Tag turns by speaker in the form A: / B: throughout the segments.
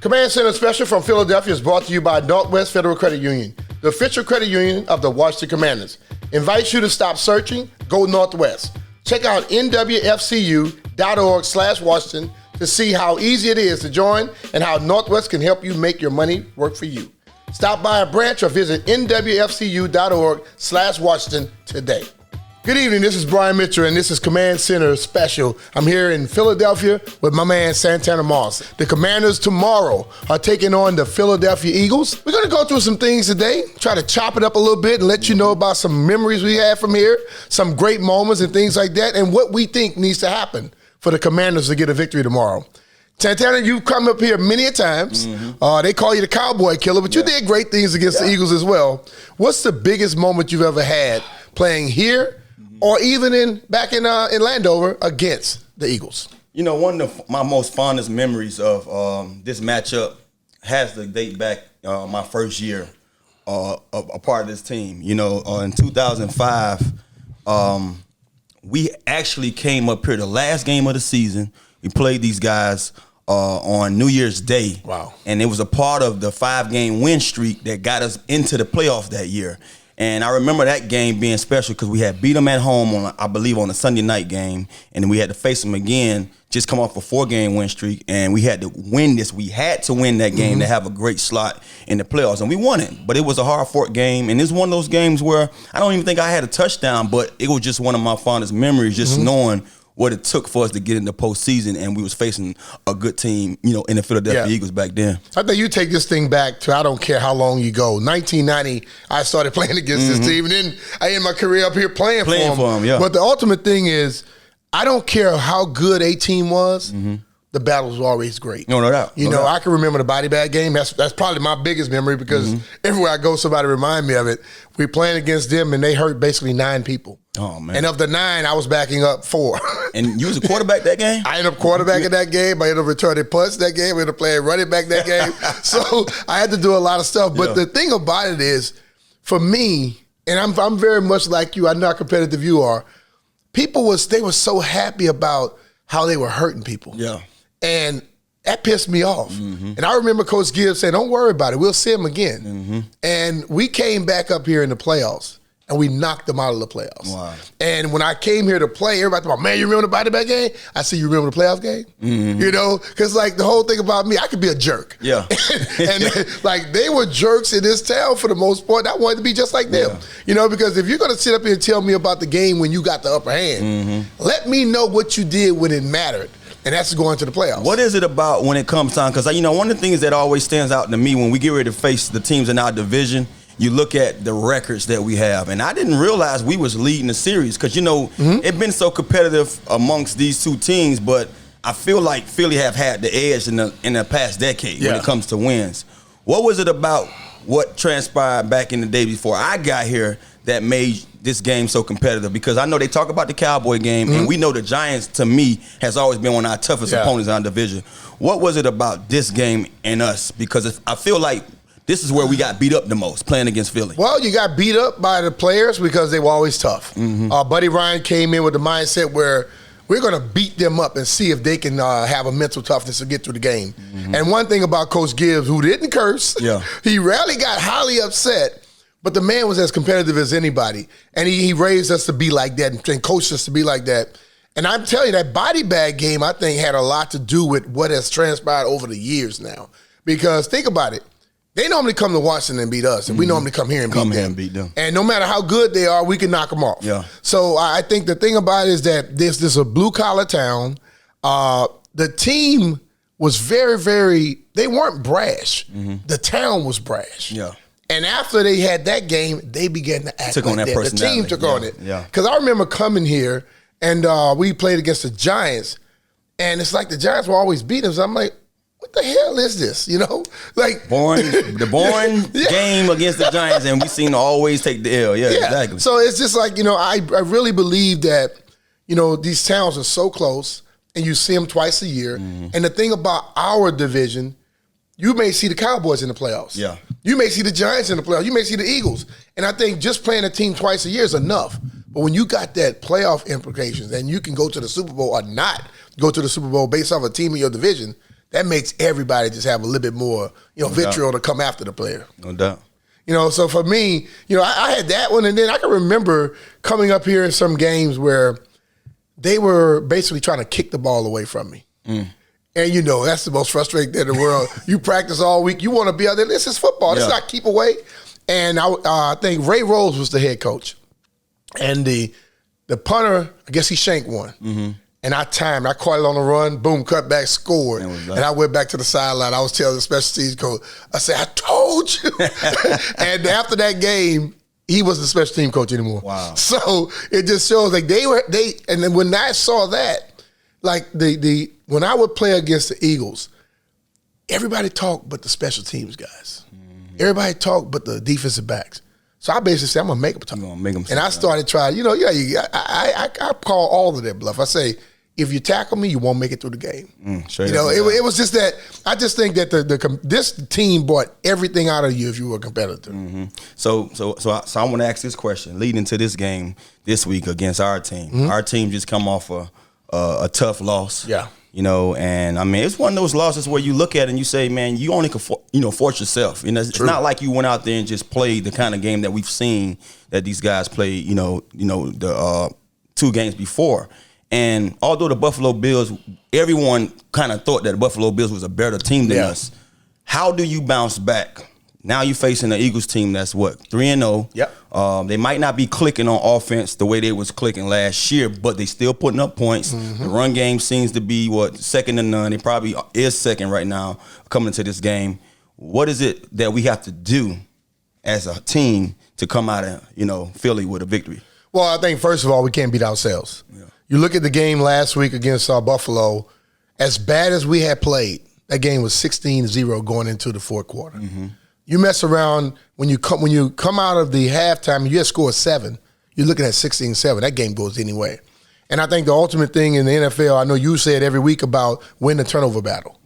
A: Command Center Special from Philadelphia is brought to you by Northwest Federal Credit Union, the official credit union of the Washington Commanders. Invites you to stop searching, go Northwest. Check out nwfcu.org/Washington to see how easy it is to join and how Northwest can help you make your money work for you. Stop by a branch or visit nwfcu.org/Washington today. Good evening, this is Brian Mitchell, and this is Command Center Special. I'm here in Philadelphia with my man Santana Moss. The Commanders tomorrow are taking on the Philadelphia Eagles. We're going to go through some things today, try to chop it up a little bit and let you know about some memories we had from here, some great moments and things like that, and what we think needs to happen for the Commanders to get a victory tomorrow. Santana, you've come up here many a times. They call you the Cowboy Killer, but you did great things against the Eagles as well. What's the biggest moment you've ever had playing here or even back in Landover against the Eagles?
B: You know, one of my most fondest memories of this matchup has to date back my first year a part of this team. You know, in 2005, we actually came up here the last game of the season. We played these guys on New Year's Day.
A: Wow.
B: And it was a part of the 5-game win streak that got us into the playoffs that year. And I remember that game being special because we had beat them at home on, I believe, on a Sunday night game, and then we had to face them again, just come off a 4-game win streak, and we had to win this. We had to win that game to have a great slot in the playoffs, and we won it. But it was a hard-fought game, and it's one of those games where I don't even think I had a touchdown, but it was just one of my fondest memories, just knowing what it took for us to get in the postseason, and we was facing a good team, you know, in the Philadelphia Eagles back then.
A: I think you take this thing back to I don't care how long you go. 1990, I started playing against this team, and then I ended my career up here playing for them.
B: Yeah.
A: But the ultimate thing is, I don't care how good a team was, the battles were always great.
B: No doubt.
A: You know, I can remember the body bag game. That's probably my biggest memory because everywhere I go, somebody remind me of it. We playing against them, and they hurt basically 9 people.
B: Oh, man.
A: And of the 9, I was backing up 4.
B: And you was a quarterback that game?
A: I ended up quarterbacking that game. I ended up returning punts that game. I ended up playing running back that game. So I had to do a lot of stuff. But the thing about it is, for me, and I'm very much like you, I know how competitive you are, they were so happy about how they were hurting people.
B: Yeah.
A: And that pissed me off. And I remember Coach Gibbs saying, don't worry about it. We'll see him again. And we came back up here in the playoffs, and we knocked them out of the playoffs.
B: Wow.
A: And when I came here to play, everybody thought, man, you remember the body bag game? I said, you remember the playoff game? You know, because like the whole thing about me, I could be a jerk.
B: Yeah.
A: and like they were jerks in this town for the most part. I wanted to be just like them. You know, because if you're going to sit up here and tell me about the game when you got the upper hand, let me know what you did when it mattered. And that's going to the playoffs.
B: What is it about when it comes time? Because, you know, one of the things that always stands out to me when we get ready to face the teams in our division, you look at the records that we have. And I didn't realize we was leading the series because, you know, it's been so competitive amongst these two teams. But I feel like Philly have had the edge in the past decade when it comes to wins. What was it about what transpired back in the day before I got here that made this game so competitive? Because I know they talk about the Cowboy game, and we know the Giants, to me, has always been one of our toughest opponents in our division. What was it about this game and us? Because I feel like this is where we got beat up the most, playing against Philly.
A: Well, you got beat up by the players because they were always tough. Buddy Ryan came in with the mindset where we're going to beat them up and see if they can have a mental toughness to get through the game. And one thing about Coach Gibbs, who didn't curse, he rarely got highly upset, but the man was as competitive as anybody. And he raised us to be like that and coached us to be like that. And I'm telling you, that body bag game, I think, had a lot to do with what has transpired over the years now. Because think about it. They normally come to Washington and beat us, and we normally come here and beat them. And no matter how good they are, we can knock them off.
B: Yeah.
A: So I think the thing about it is that this is a blue-collar town. The team was very, they weren't brash. The town was brash.
B: Yeah.
A: And after they had that game, they began to act like that. The team took on it.
B: Yeah.
A: Because I remember coming here, and we played against the Giants, and it's like the Giants were always beating us. So I'm like, what the hell is this? You know, like
B: the boring game against the Giants, and we seem to always take the L. Yeah, exactly.
A: So it's just like, you know, I really believe that, you know, these towns are so close, and you see them twice a year. And the thing about our division, you may see the Cowboys in the playoffs.
B: Yeah.
A: You may see the Giants in the playoffs. You may see the Eagles. And I think just playing a team twice a year is enough. But when you got that playoff implications and you can go to the Super Bowl or not go to the Super Bowl based off a team in your division, that makes everybody just have a little bit more, vitriol to come after the player.
B: No doubt.
A: So for me, I had that one, and then I can remember coming up here in some games where they were basically trying to kick the ball away from me. And that's the most frustrating thing in the world. You practice all week. You want to be out there. This is football. This is not keep away. And I think Ray Rose was the head coach. And the punter, I guess he shanked one. Mm-hmm. And I caught it on the run, boom, cut back, scored. And I went back to the sideline. I was telling the special teams coach, I said, I told you. And after that game, he wasn't the special team coach anymore.
B: Wow.
A: So it just shows like and then when I saw that, like when I would play against the Eagles, everybody talked but the special teams guys. Mm-hmm. Everybody talked but the defensive backs. So I basically said, I'm gonna make them talk.
B: You're gonna make them.
A: And I started trying. I call all of that bluff. I say, if you tackle me, you won't make it through the game. It was just that. I just think that this team brought everything out of you if you were a competitor.
B: Mm-hmm. So I want to ask this question leading to this game this week against our team. Mm-hmm. Our team just come off a tough loss.
A: Yeah.
B: And I mean, it's one of those losses where you look at it and you say, man, you only can, force yourself. It's not like you went out there and just played the kind of game that we've seen that these guys played, the 2 games before. And although the Buffalo Bills, everyone kind of thought that the Buffalo Bills was a better team than us. How do you bounce back? Now you're facing the Eagles team that's what, 3-0.
A: Yep.
B: They might not be clicking on offense the way they was clicking last year, but they still putting up points. Mm-hmm. The run game seems to be second to none. It probably is second right now coming into this game. What is it that we have to do as a team to come out of Philly with a victory?
A: Well, I think first of all we can't beat ourselves. Yeah. You look at the game last week against Buffalo. As bad as we had played, that game was 16-0 going into the fourth quarter. Mm-hmm. You mess around when you come out of the halftime and you had scored 7, you're looking at 16-7. That game goes anyway. And I think the ultimate thing in the NFL, I know you say it every week about win the turnover battle.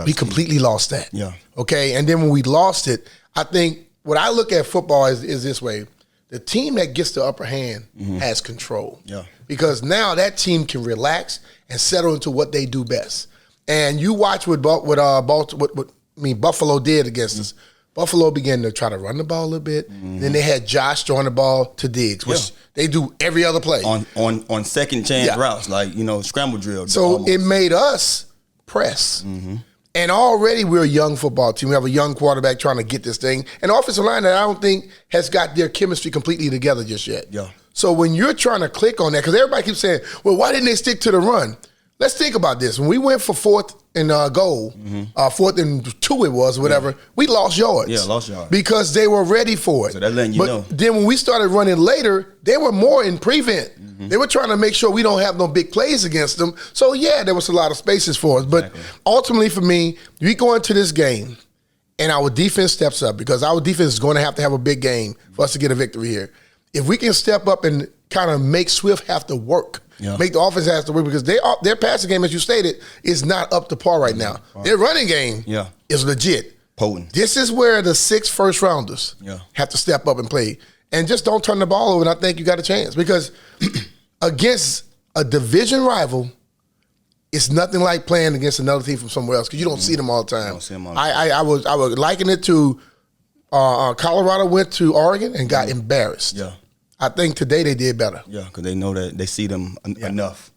A: We completely lost that.
B: Yeah.
A: Okay. And then when we lost it, I think what I look at football is this way: the team that gets the upper hand has control.
B: Yeah.
A: Because now that team can relax and settle into what they do best. And you watch what Buffalo did against us. Buffalo began to try to run the ball a little bit. Mm-hmm. Then they had Josh throwing the ball to Diggs, which they do every other play.
B: On second chance routes, like, scramble drill.
A: So almost. It made us press. Mm-hmm. And already we're a young football team. We have a young quarterback trying to get this thing. An offensive line that I don't think has got their chemistry completely together just yet.
B: Yeah.
A: So when you're trying to click on that, because everybody keeps saying, well, why didn't they stick to the run? Let's think about this. When we went for 4th and goal, 4th and 2 it was, or whatever, we lost yards.
B: Yeah, lost yards.
A: Because they were ready for it.
B: So that's letting you know.
A: Then when we started running later, they were more in prevent. Mm-hmm. They were trying to make sure we don't have no big plays against them. So, there was a lot of spaces for us. But ultimately for me, we go into this game and our defense steps up, because our defense is going to have a big game for us to get a victory here. If we can step up and kind of make Swift have to work, make the offense have to work, because their passing game, as you stated, is not up to par right now. Their running game is legit.
B: Potent.
A: This is where the 6 first-rounders have to step up and play. And just don't turn the ball over, and I think you got a chance. Because against a division rival, it's nothing like playing against another team from somewhere else, because you don't see them all the time.
B: You don't see them all the time.
A: I would liken it to Colorado went to Oregon and got embarrassed.
B: Yeah.
A: I think today they did better.
B: Yeah, because they know that they see them enough.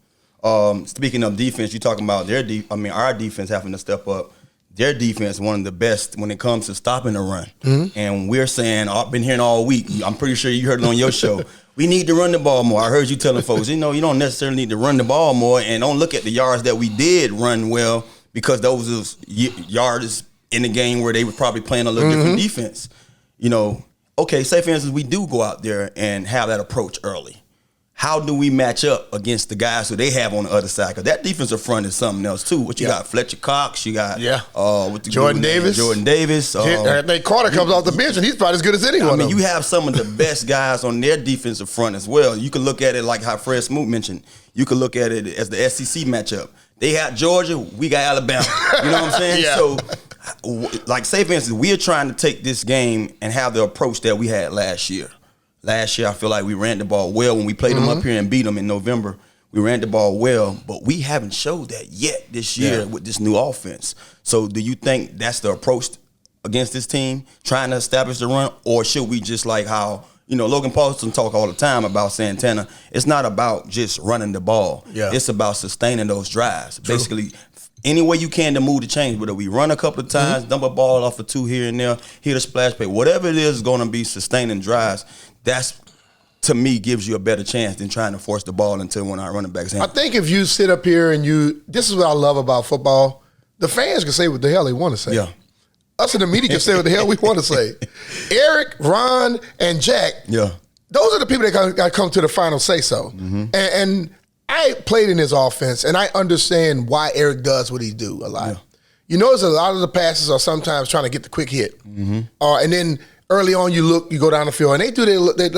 B: Speaking of defense, you're talking about our defense having to step up. Their defense is one of the best when it comes to stopping the run. Mm-hmm. And we're saying, I've been hearing all week, I'm pretty sure you heard it on your show, we need to run the ball more. I heard you telling folks, you don't necessarily need to run the ball more, and don't look at the yards that we did run well, because those was yards in the game where they were probably playing a little different defense. Okay, say for instance, we do go out there and have that approach early. How do we match up against the guys who they have on the other side? Because that defensive front is something else too. What you got? Fletcher Cox. You got
A: Jordan Davis.
B: I
A: think Carter comes off the bench and he's probably as good as anyone.
B: You have some of the best guys on their defensive front as well. You can look at it like how Fred Smoot mentioned. You can look at it as the SEC matchup. They have Georgia. We got Alabama. You know what I'm saying? So. Like, say for instance, we are trying to take this game and have the approach that we had last year. Last year, I feel like we ran the ball well when we played them up here and beat them in November. We ran the ball well, but we haven't showed that yet this year with this new offense. So do you think that's the approach against this team, trying to establish the run, or should we just like how, Logan Paulson talk all the time about Santana, it's not about just running the ball. Yeah. It's about sustaining those drives. True. Basically, any way you can to move the chains, whether we run a couple of times, dump a ball off of 2 here and there, hit a splash play, whatever it is going to be sustaining drives, that's, to me, gives you a better chance than trying to force the ball into one of our running backs' hands.
A: I think if you sit up here and this is what I love about football, the fans can say what the hell they want to say. Yeah. Us in the media can say what the hell we want to say. Eric, Ron, and Jack, those are the people that got to come to the final say-so. Mm-hmm. And I played in his offense, and I understand why Eric does what he do a lot. Yeah. You notice a lot of the passes are sometimes trying to get the quick hit. Mm-hmm. And then early on you go down the field, and they do their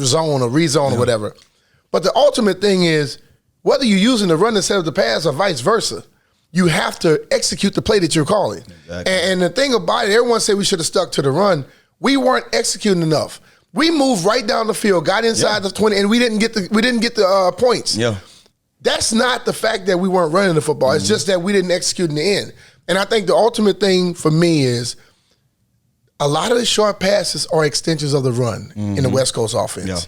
A: zone or rezone or whatever. But the ultimate thing is, whether you're using the run instead of the pass or vice versa, you have to execute the play that you're calling. Exactly. And the thing about it, everyone said we should have stuck to the run. We weren't executing enough. We moved right down the field, got inside the 20, and we didn't get the points. Yeah. That's not the fact that we weren't running the football. It's just that we didn't execute in the end. And I think the ultimate thing for me is a lot of the short passes are extensions of the run in the West Coast offense. Yeah.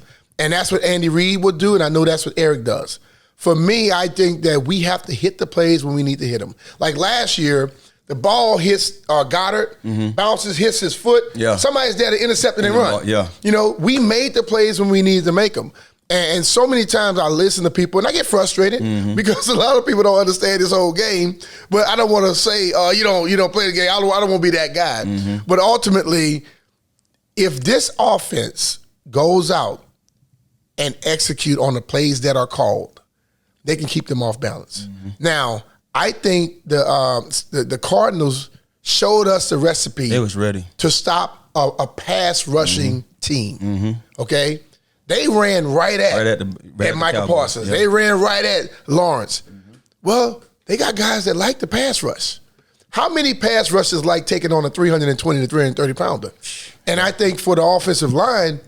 A: And that's what Andy Reid would do, and I know that's what Eric does. For me, I think that we have to hit the plays when we need to hit them. Like last year, the ball hits Goddard, bounces, hits his foot. Yeah. Somebody's there to intercept it and run. Yeah. We made the plays when we needed to make them. And so many times I listen to people, and I get frustrated because a lot of people don't understand this whole game. But I don't want to say, you don't play the game. I don't want to be that guy. But ultimately, if this offense goes out and execute on the plays that are called, they can keep them off balance. Now, I think the Cardinals showed us the recipe.
B: They was ready
A: to stop a pass rushing team. Okay, they ran right at Michael Parsons. Yep. They ran right at Lawrence. Well, they got guys that like the pass rush. How many pass rushes like taking on a 320 to 330 pounder? And I think for the offensive line,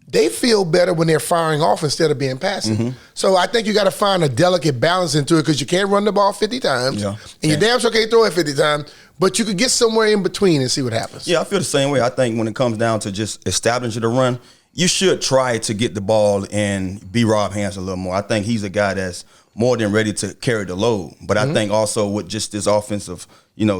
A: they feel better when they're firing off instead of being passive. So I think you got to find a delicate balance into it because you can't run the ball 50 times, and you damn sure can't throw it 50 times, but you could get somewhere in between and see what happens.
B: Yeah, I feel the same way. I think when it comes down to just establishing the run, you should try to get the ball and be Rob Hands a little more. I think he's a guy that's more than ready to carry the load. But I think also with just this offensive,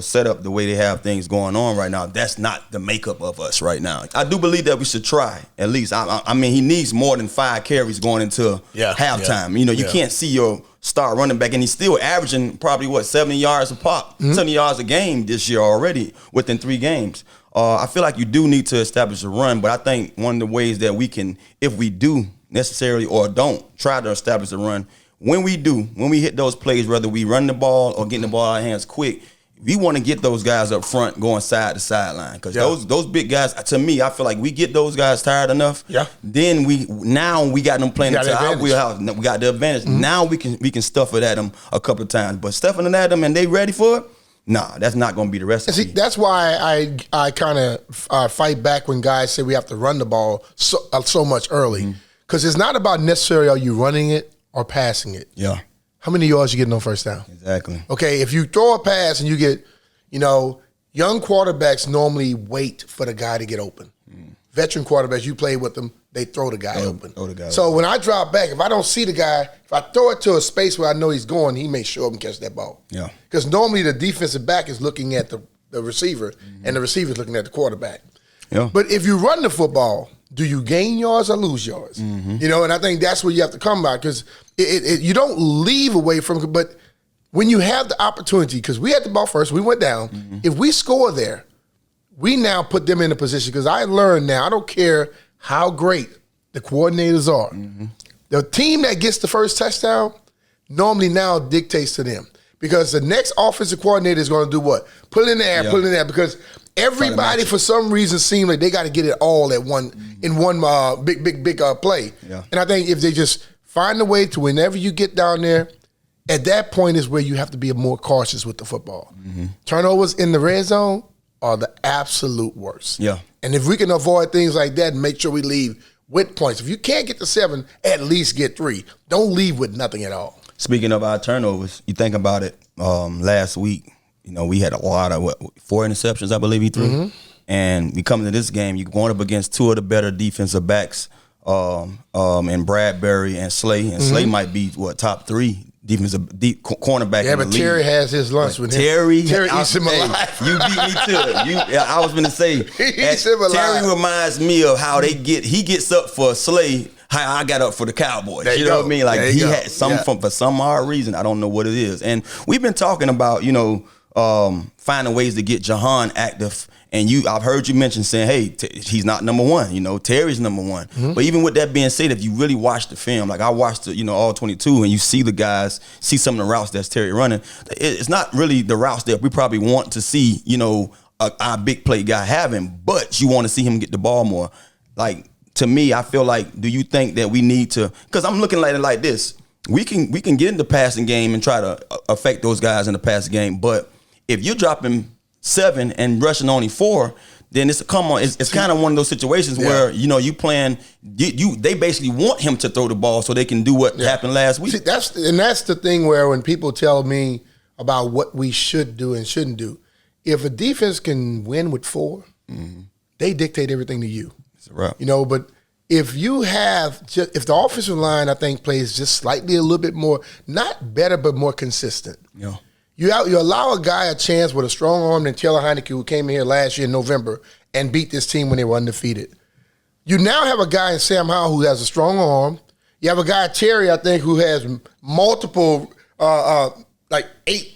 B: setup, the way they have things going on right now, that's not the makeup of us right now. I do believe that we should try, at least. I mean, he needs more than 5 carries going into halftime. You can't see your star running back, and he's still averaging probably, 70 yards a pop, 70 yards a game this year already within 3 games. I feel like you do need to establish a run, but I think one of the ways that we can, if we do necessarily or don't try to establish a run, when we hit those plays, whether we run the ball or getting the ball out of our hands quick, we want to get those guys up front going side to sideline because those big guys, to me, I feel like we get those guys tired enough. Yeah. Then we got them playing into our wheelhouse. We got the advantage. Now we can stuff it at them a couple of times, but stuffing it at them and they ready for it. Nah, that's not going to be the recipe.
A: See, that's why I kind of fight back when guys say we have to run the ball so much early because it's not about necessarily are you running it or passing it. Yeah. How many yards you getting on first down?
B: Exactly.
A: Okay, if you throw a pass and you get, young quarterbacks normally wait for the guy to get open. Veteran quarterbacks, you play with them, they throw the guy open. So when I drop back, if I don't see the guy, if I throw it to a space where I know he's going, he may show up and catch that ball. Yeah. Because normally the defensive back is looking at the receiver, and the receiver is looking at the quarterback. Yeah. But if you run the football, do you gain yards or lose yards? And I think that's what you have to come by because you don't leave away from it, but when you have the opportunity, because we had the ball first, we went down. If we score there, we now put them in a position because I learned now, I don't care how great the coordinators are. The team that gets the first touchdown normally now dictates to them because the next offensive coordinator is going to do what? Put it in the air, put it in there because everybody for some reason seems like they got to get it all at one big play. Yeah. And I think if they just find a way to whenever you get down there, at that point is where you have to be more cautious with the football. Turnovers in the red zone are the absolute worst. Yeah. And if we can avoid things like that and make sure we leave with points. If you can't get to 7, at least get 3. Don't leave with nothing at all.
B: Speaking of our turnovers, you think about it. Last week, we had a lot of 4 interceptions, I believe he threw. Mm-hmm. And we come to this game, you're going up against 2 of the better defensive backs, and Bradbury and Slay. And Slay might be top 3 deep cornerback.
A: Yeah,
B: in the
A: but
B: league.
A: Terry has his lunch with him.
B: Terry
A: eats him alive.
B: You beat me to it. I was going to say,
A: he eats him alive.
B: Terry reminds me of how he gets up for Slay, how I got up for the Cowboys. You know what I mean? Like he had for some odd reason. I don't know what it is. And we've been talking about, finding ways to get Jahan active. And I've heard you mention saying, hey, he's not number 1. Terry's number 1. Mm-hmm. But even with that being said, if you really watch the film, like I watched all 22, and you see the guys, see some of the routes that's Terry running, it's not really the routes that we probably want to see, our big play guy having, but you want to see him get the ball more. Like, to me, I feel like, do you think that we need to, because I'm looking at it like this, we can get in the passing game and try to affect those guys in the passing game, but if you're dropping 7 and rushing only 4, then it's kind of one of those situations where you playing they basically want him to throw the ball so they can do what happened last week.
A: See, that's the thing where when people tell me about what we should do and shouldn't do, if a defense can win with 4, they dictate everything to you.
B: It's a wrap.
A: But if you have if the offensive line, I think, plays just slightly a little bit more, not better but more consistent.
B: Yeah.
A: You allow a guy a chance with a strong arm than Taylor Heineke, who came in here last year in November and beat this team when they were undefeated. You now have a guy in Sam Howell who has a strong arm. You have a guy, Terry, I think, who has multiple, 8,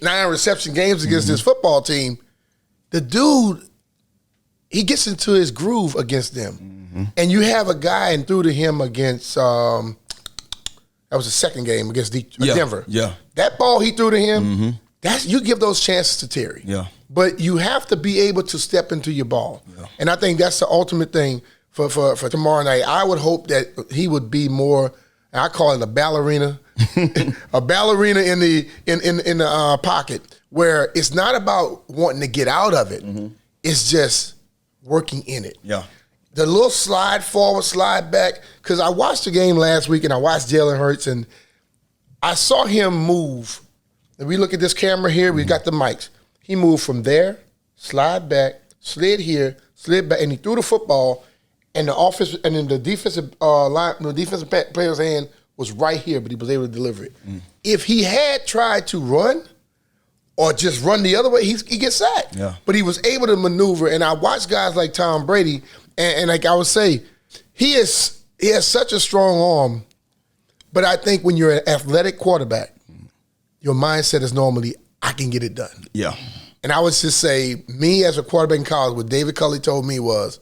A: 9 reception games against this football team. The dude, he gets into his groove against them. Mm-hmm. And you have a guy and threw to him against, that was the second game against Denver.
B: Yeah.
A: That ball he threw to him, you give those chances to Terry.
B: Yeah.
A: But you have to be able to step into your ball. Yeah. And I think that's the ultimate thing for tomorrow night. I would hope that he would be more, I call it a ballerina, a ballerina in the pocket, where it's not about wanting to get out of it. Mm-hmm. It's just working in it. Yeah. The little slide forward, slide back, because I watched the game last week and I watched Jalen Hurts and I saw him move. If we look at this camera here, we got the mics. He moved from there, slide back, slid here, slid back, and he threw the football, and then the defensive player's hand was right here, but he was able to deliver it. If he had tried to run or just run the other way, he gets sacked. Yeah. But he was able to maneuver, and I watched guys like Tom Brady, and like I would say, he has such a strong arm, but I think when you're an athletic quarterback, your mindset is normally, I can get it done. Yeah. And I would just say, me as a quarterback in college, what David Culley told me was,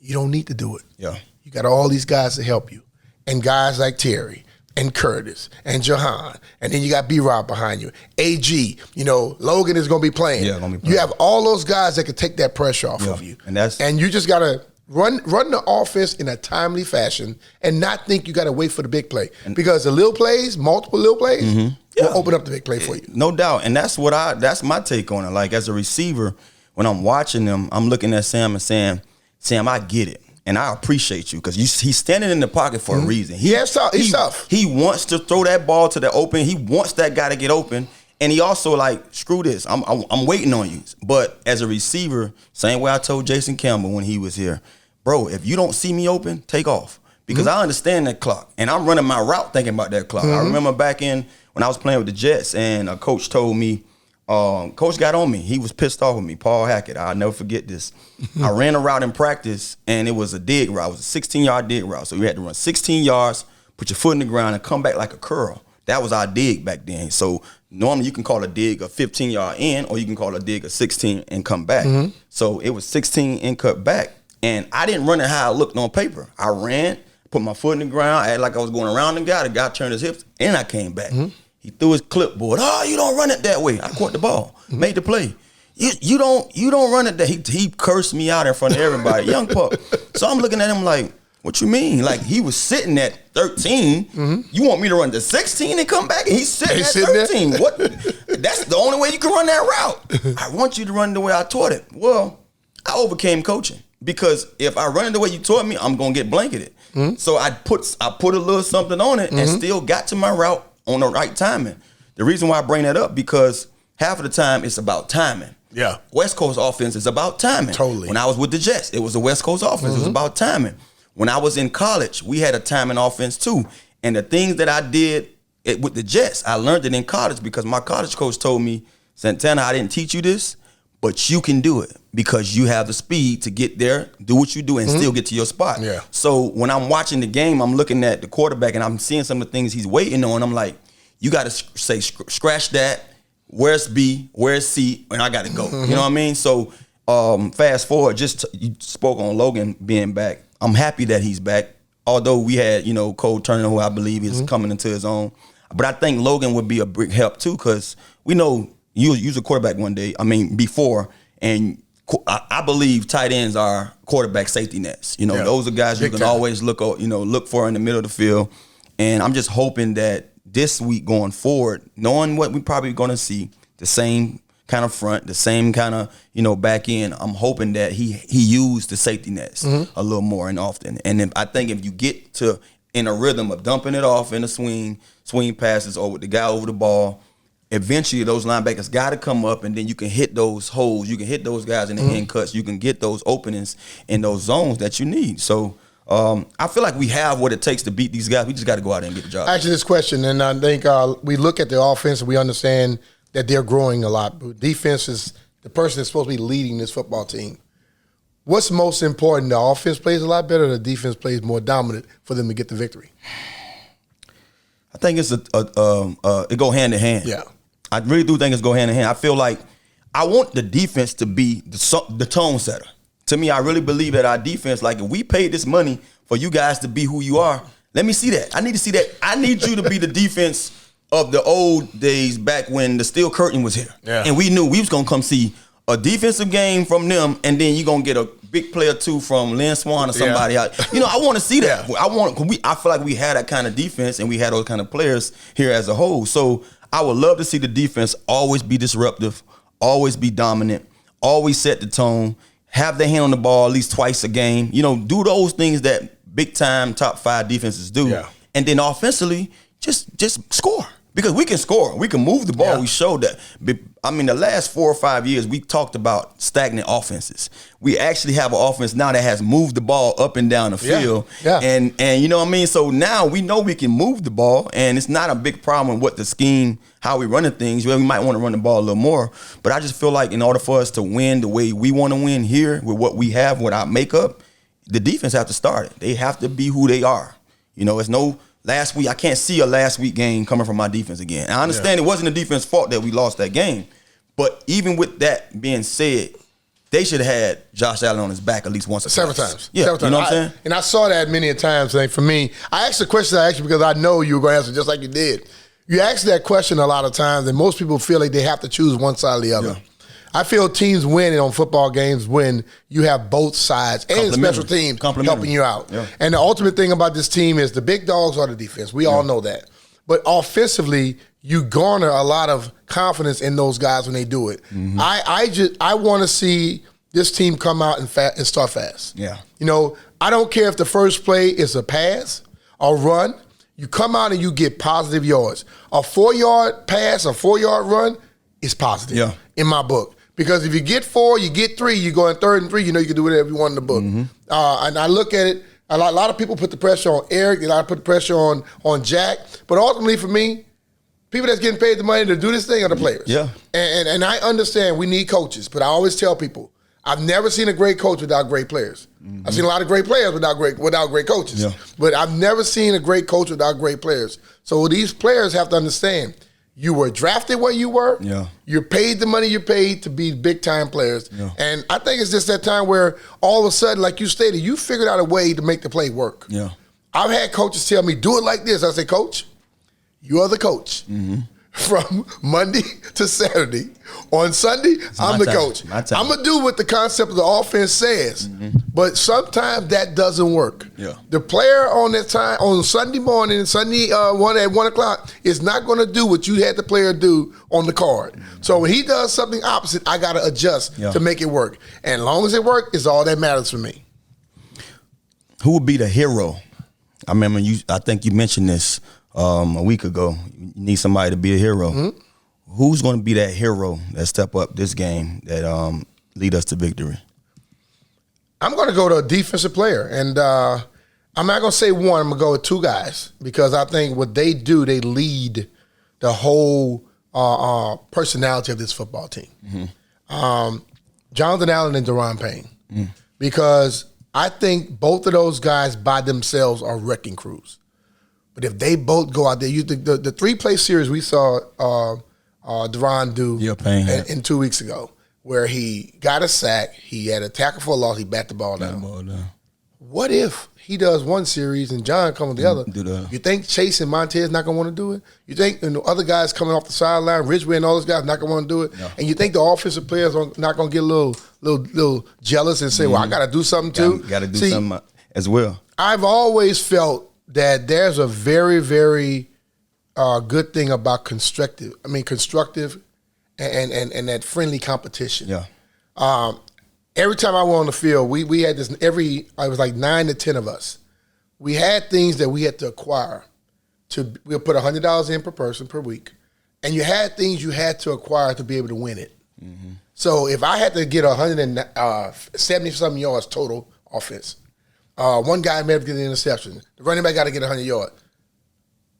A: you don't need to do it. Yeah. You got all these guys to help you. And guys like Terry and Curtis and Jahan. And then you got B-Rob behind you. AG, Logan is going to be playing. Yeah, going to be playing. You have all those guys that can take that pressure off of you. And you just got to run the offense in a timely fashion and not think you got to wait for the big play. Because the little plays, multiple little plays, will open up the big play for you.
B: No doubt. And that's my take on it. Like, as a receiver, when I'm watching them, I'm looking at Sam and saying, Sam, I get it. And I appreciate you because he's standing in the pocket for a reason. He's tough. He wants to throw that ball to the open. He wants that guy to get open. And he also like, screw this. I'm waiting on you. But as a receiver, same way I told Jason Campbell when he was here, bro, if you don't see me open, take off. Because I understand that clock. And I'm running my route thinking about that clock. I remember back when I was playing with the Jets and a coach told me, coach got on me. He was pissed off with me, Paul Hackett. I'll never forget this. I ran a route in practice, and it was a dig route. It was a 16-yard dig route. So you had to run 16 yards, put your foot in the ground, and come back like a curl. That was our dig back then. So normally you can call a dig a 15-yard in, or you can call a dig a 16 and come back. So it was 16 and cut back. And I didn't run it how I looked on paper. I ran, put my foot in the ground, acted like I was going around the guy. The guy turned his hips, and I came back. He threw his clipboard. Oh, you don't run it that way. I caught the ball, made the play. You don't run it that. He cursed me out in front of everybody, young pup. So I'm looking at him like, what you mean? Like, he was sitting at 13. You want me to run to 16 and come back? And he's sitting at 13. What? That's the only way you can run that route. I want you to run the way I taught it. Well, I overcame coaching. because if I run it the way you taught me, I'm gonna get blanketed. So I put a little something on it and still got to my route on the right timing. The reason why I bring that up, because half of the time it's about timing.
A: Yeah.
B: West Coast offense is about timing.
A: Totally.
B: When I was with the Jets, it was the West Coast offense. It was about timing. When I was in college, we had a timing offense too. And the things that I did with the Jets, I learned it in college because my college coach told me, Santana, I didn't teach you this, but you can do it because you have the speed to get there, do what you do, and still get to your spot.
A: Yeah.
B: So when I'm watching the game, I'm looking at the quarterback and I'm seeing some of the things he's waiting on. I'm like, you got to say, scratch that. Where's B? Where's C? And I got to go. You know what I mean? So fast forward, you spoke on Logan being back. I'm happy that he's back. Although we had, Cole Turner, who I believe is coming into his own. But I think Logan would be a big help too, because we know you was a quarterback one day. I mean, before, and I believe tight ends are quarterback safety nets. Those are guys you can always look for in the middle of the field. And I'm just hoping that this week going forward, knowing what we're probably going to see, the same kind of front, the same kind of back end, I'm hoping that he used the safety nets a little more and often. And I think if you get to in a rhythm of dumping it off in a swing passes, or with the guy over the ball, eventually those linebackers got to come up, and then you can hit those holes. You can hit those guys in the end cuts. You can get those openings in those zones that you need. So I feel like we have what it takes to beat these guys. We just got to go out there and get the job.
A: Actually, this question, and I think we look at the offense and we understand that they're growing a lot. But defense is the person that's supposed to be leading this football team. What's most important? The offense plays a lot better, or the defense plays more dominant for them to get the victory?
B: I think it's it go hand in hand.
A: Yeah,
B: I really do think it's go hand in hand. I feel like I want the defense to be the tone setter. To me, I really believe that our defense, like, if we paid this money for you guys to be who you are, let me see that. I need to see that. I need you to be the defense of the old days back when the steel curtain was here.
A: Yeah.
B: And we knew we was going to come see a defensive game from them, and then you're going to get a big play or two from Lynn Swan or somebody. I want to see that. Yeah. I feel like we had that kind of defense, and we had those kind of players here as a whole. So I would love to see the defense always be disruptive, always be dominant, always set the tone, have their hand on the ball at least twice a game. Do those things that big-time top 5 defenses do.
A: Yeah.
B: And then offensively, just score. Because we can score. We can move the ball. Yeah. We showed that. I mean, the last 4 or 5 years, we talked about stagnant offenses. We actually have an offense now that has moved the ball up and down the field.
A: Yeah.
B: And you know what I mean? So now we know we can move the ball, and it's not a big problem with the scheme, how we running things. Well, we might want to run the ball a little more. But I just feel like in order for us to win the way we want to win here with what we have, with our makeup, the defense have to start it. They have to be who they are. It's no last week. I can't see a last week game coming from my defense again. And I understand it wasn't the defense's fault that we lost that game. But even with that being said, they should have had Josh Allen on his back at least once or
A: several
B: twice.
A: times.
B: Yeah,
A: several times.
B: You know what I'm saying?
A: And I saw that many a times. Like, for me, I asked the question I asked you because I know you were going to answer just like you did. You ask that question a lot of times, and most people feel like they have to choose one side or the other. Yeah. I feel teams win on football games when you have both sides and special teams helping you out. Yeah. And the ultimate thing about this team is the big dogs are the defense. We all know that. But offensively, you garner a lot of confidence in those guys when they do it. Mm-hmm. I want to see this team come out and start fast.
B: Yeah.
A: I don't care if the first play is a pass or run. You come out and you get positive yards. A 4-yard pass, a 4-yard run is positive in my book. Because if you get 4, you get 3, you go in 3rd and 3, you can do whatever you want in the book. Mm-hmm. And I look at it, a lot of people put the pressure on Eric, a lot of put the pressure on Jack. But ultimately for me, people that's getting paid the money to do this thing are the players.
B: Yeah.
A: And I understand we need coaches, but I always tell people, I've never seen a great coach without great players. Mm-hmm. I've seen a lot of great players without great coaches. Yeah. But I've never seen a great coach without great players. So these players have to understand, you were drafted where you were. Yeah. You're paid the money you're paid to be big-time players. Yeah. And I think it's just that time where all of a sudden, like you stated, you figured out a way to make the play work. Yeah. I've had coaches tell me, do it like this. I say, Coach, you are the coach. Mm-hmm. From Monday to Saturday. On Sunday, I'm the coach. I'm going to do what the concept of the offense says. Mm-hmm. But sometimes that doesn't work.
B: Yeah.
A: The player on that time, on Sunday morning, Sunday one at 1 o'clock, is not going to do what you had the player do on the card. So when he does something opposite, I got to adjust to make it work. And as long as it works, it's all that matters for me.
B: Who would be the hero? I remember I think you mentioned this a week ago. You need somebody to be a hero. Mm-hmm. Who's going to be that hero that step up this game that lead us to victory?
A: I'm going to go to a defensive player, and I'm not going to say one. I'm going to go with two guys because I think what they do, they lead the whole personality of this football team. Mm-hmm. Jonathan Allen and Deron Payne, because I think both of those guys by themselves are wrecking crews. But if they both go out there, the 3-play series we saw Deron do in 2 weeks ago, where he got a sack, he had a tackle for a loss, he bat the ball down. What if he does one series and John comes with the other? You think Chase and Montez not going to want to do it? You think the other guys coming off the sideline, Ridgeway and all those guys not going to want to do it? No. And you think the offensive players are not going to get a little jealous and say, well, I got to do something too?
B: Got to do something as well.
A: I've always felt that there's a very, very good thing about constructive and that friendly competition.
B: Yeah.
A: Every time I went on the field, we had this. I was like 9 to 10 of us. We had things that we had to acquire. We'll put $100 in per person per week, and you had things you had to acquire to be able to win it. Mm-hmm. So if I had to get 170-something yards total offense, one guy may have to get an interception. The running back got to get 100 yards.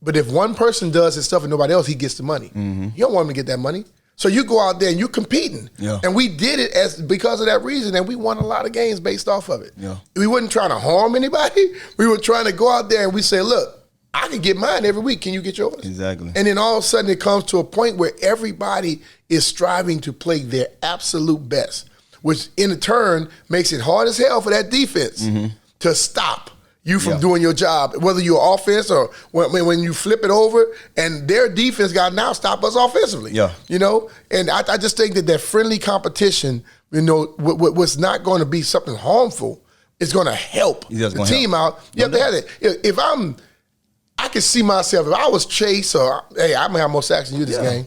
A: But if one person does his stuff and nobody else, he gets the money. Mm-hmm. You don't want him to get that money. So you go out there and you're competing.
B: Yeah.
A: And we did it because of that reason, and we won a lot of games based off of it.
B: Yeah.
A: We weren't trying to harm anybody. We were trying to go out there and we say, look, I can get mine every week. Can you get yours?
B: Exactly.
A: And then all of a sudden it comes to a point where everybody is striving to play their absolute best, which in turn makes it hard as hell for that defense to stop you from doing your job, whether you're offense or when you flip it over, and their defense got to now stop us offensively.
B: Yeah.
A: You know, and I just think that friendly competition, you know, what's not going to be something harmful, is going to help the team out. You have to have it. If I can see myself, if I was Chase or, hey, I'm going to have more sacks than you this game.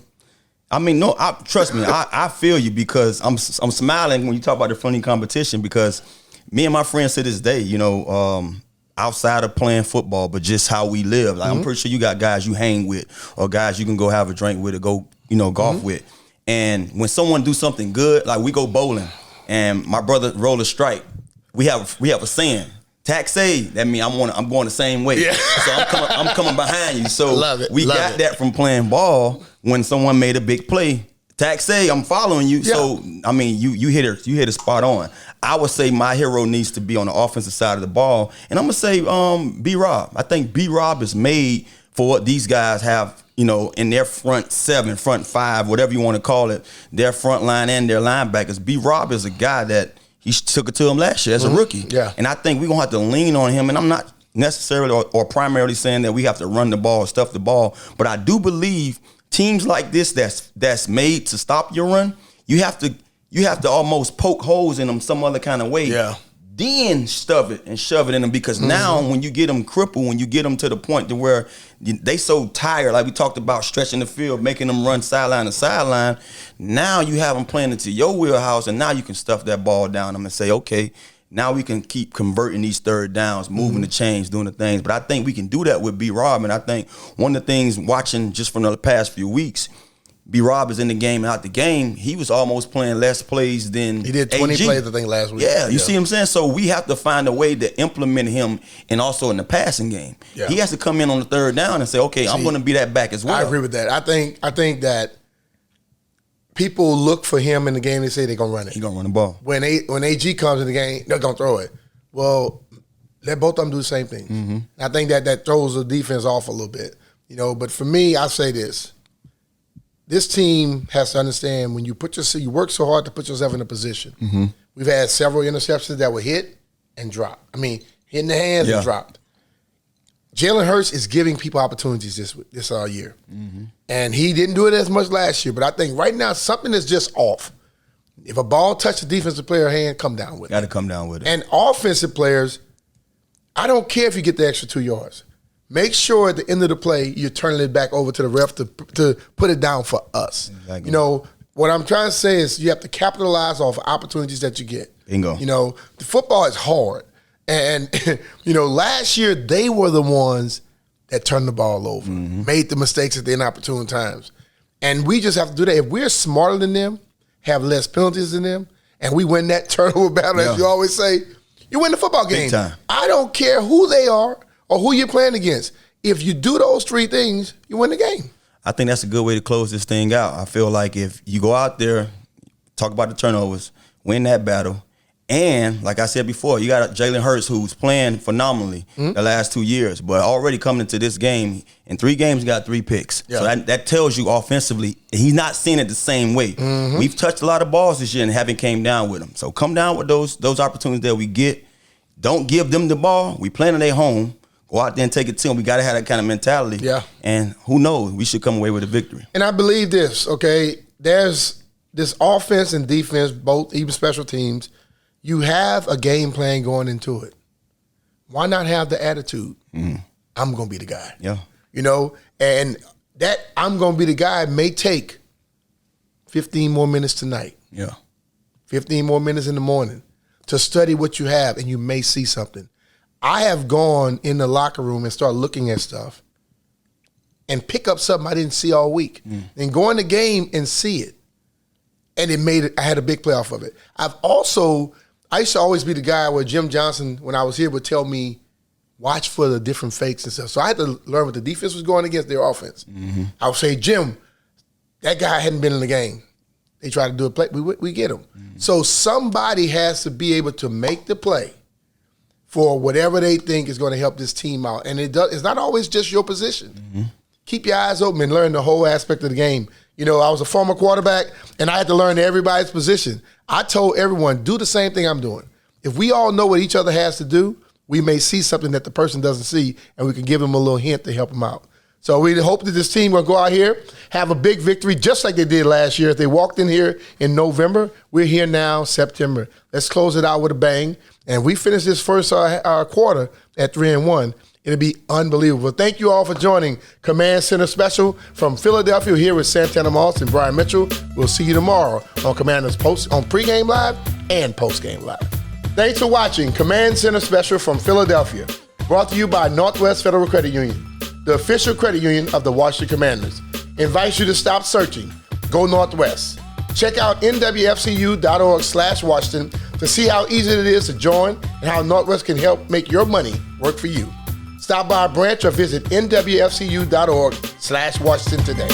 B: I mean, no, trust me, I feel you because I'm smiling when you talk about the friendly competition because me and my friends to this day, you know, outside of playing football, but just how we live. Like I'm pretty sure you got guys you hang with or guys you can go have a drink with or go, you know, golf with. And when someone do something good, like we go bowling and my brother roll a strike, we have a saying, taxi, that means I'm going the same way. Yeah. So I'm coming behind you. So we got that from playing ball when someone made a big play. Taxi, I'm following you. Yeah. So I mean, you hit it spot on. I would say my hero needs to be on the offensive side of the ball, and I'm gonna say B-Rob. I think B-Rob is made for what these guys have, you know, in their front seven, front five, whatever you want to call it, their front line and their linebackers. B-Rob is a guy that he took it to him last year as a rookie.
A: Yeah. And
B: I think we're gonna have to lean on him. And I'm not necessarily or primarily saying that we have to run the ball or stuff the ball, but I do believe teams like this that's made to stop your run, you have to almost poke holes in them some other kind of way.
A: Yeah.
B: Then stuff it and shove it in them because now when you get them crippled, when you get them to the point to where they so tired, like we talked about stretching the field, making them run sideline to sideline, now you have them playing into your wheelhouse and now you can stuff that ball down them and say, okay, now we can keep converting these third downs, moving the chains, doing the things. But I think we can do that with B-Rob. And I think one of the things watching just from the past few weeks, B-Rob is in the game and out the game. He was almost playing less plays than
A: he did 20 plays, I think, last week.
B: Yeah, you see what I'm saying? So we have to find a way to implement him and also in the passing game. Yeah. He has to come in on the third down and say, okay, I'm going to be that back as well.
A: I agree with that. I think that people look for him in the game. They say they're going to run it.
B: He's going to run the ball.
A: When AG comes in the game, they're going to throw it. Well, let both of them do the same thing. Mm-hmm. I think that throws the defense off a little bit. You know, but for me, I say this. This team has to understand when you work so hard to put yourself in a position. Mm-hmm. We've had several interceptions that were hit and dropped. I mean, hit in the hands and dropped. Jalen Hurts is giving people opportunities this year. Mm-hmm. And he didn't do it as much last year, but I think right now something is just off. If a ball touches the defensive player hand, come down with it.
B: Got to come down with it.
A: And offensive players, I don't care if you get the extra 2 yards. Make sure at the end of the play, you're turning it back over to the ref to put it down for us.
B: Exactly.
A: You know, what I'm trying to say is you have to capitalize off opportunities that you get.
B: Bingo.
A: You know, the football is hard. And, you know, last year they were the ones that turned the ball over, made the mistakes at the inopportune times. And we just have to do that. If we're smarter than them, have less penalties than them, and we win that turnover battle, as you always say, you win the football game.
B: Big time.
A: I don't care who they are or who you're playing against. If you do those 3 things, you win the game.
B: I think that's a good way to close this thing out. I feel like if you go out there, talk about the turnovers, win that battle, and like I said before, you got Jalen Hurts who's playing phenomenally the last 2 years, but already coming into this game, in 3 games, he got 3 picks. Yeah. So that tells you offensively, he's not seeing it the same way. We've touched a lot of balls this year and haven't came down with them. So come down with those opportunities that we get. Don't give them the ball. We playing at their home. Go out there and take it to them. We got to have that kind of mentality. Yeah. And who knows? We should come away with a victory.
A: And I believe this, okay? There's this offense and defense, both, even special teams. You have a game plan going into it. Why not have the attitude? I'm going to be the guy.
B: Yeah.
A: You know, and that I'm going to be the guy may take 15 more minutes tonight.
B: Yeah.
A: 15 more minutes in the morning to study what you have, and you may see something. I have gone in the locker room and started looking at stuff and pick up something I didn't see all week and go in the game and see it. And it made it, I had a big play off of it. I used to always be the guy where Jim Johnson, when I was here, would tell me, watch for the different fakes and stuff. So I had to learn what the defense was going against their offense. I would say, Jim, that guy hadn't been in the game. They try to do a play, we get him. So somebody has to be able to make the play for whatever they think is going to help this team out. And it's not always just your position. Keep your eyes open and learn the whole aspect of the game. You know, I was a former quarterback, and I had to learn everybody's position. I told everyone, do the same thing I'm doing. If we all know what each other has to do, we may see something that the person doesn't see, and we can give them a little hint to help them out. So we hope that this team will go out here, have a big victory, just like they did last year. If they walked in here in November, we're here now, September. Let's close it out with a bang. And we finish this first quarter at 3-1. It'll be unbelievable. Thank you all for joining Command Center Special from Philadelphia here with Santana Moss and Brian Mitchell. We'll see you tomorrow on Commanders on Pregame Live and Postgame Live. Thanks for watching Command Center Special from Philadelphia. Brought to you by Northwest Federal Credit Union, the official credit union of the Washington Commanders. Invites you to stop searching. Go Northwest. Check out nwfcu.org/Washington to see how easy it is to join and how Northwest can help make your money work for you. Stop by a branch or visit nwfcu.org/Washington today.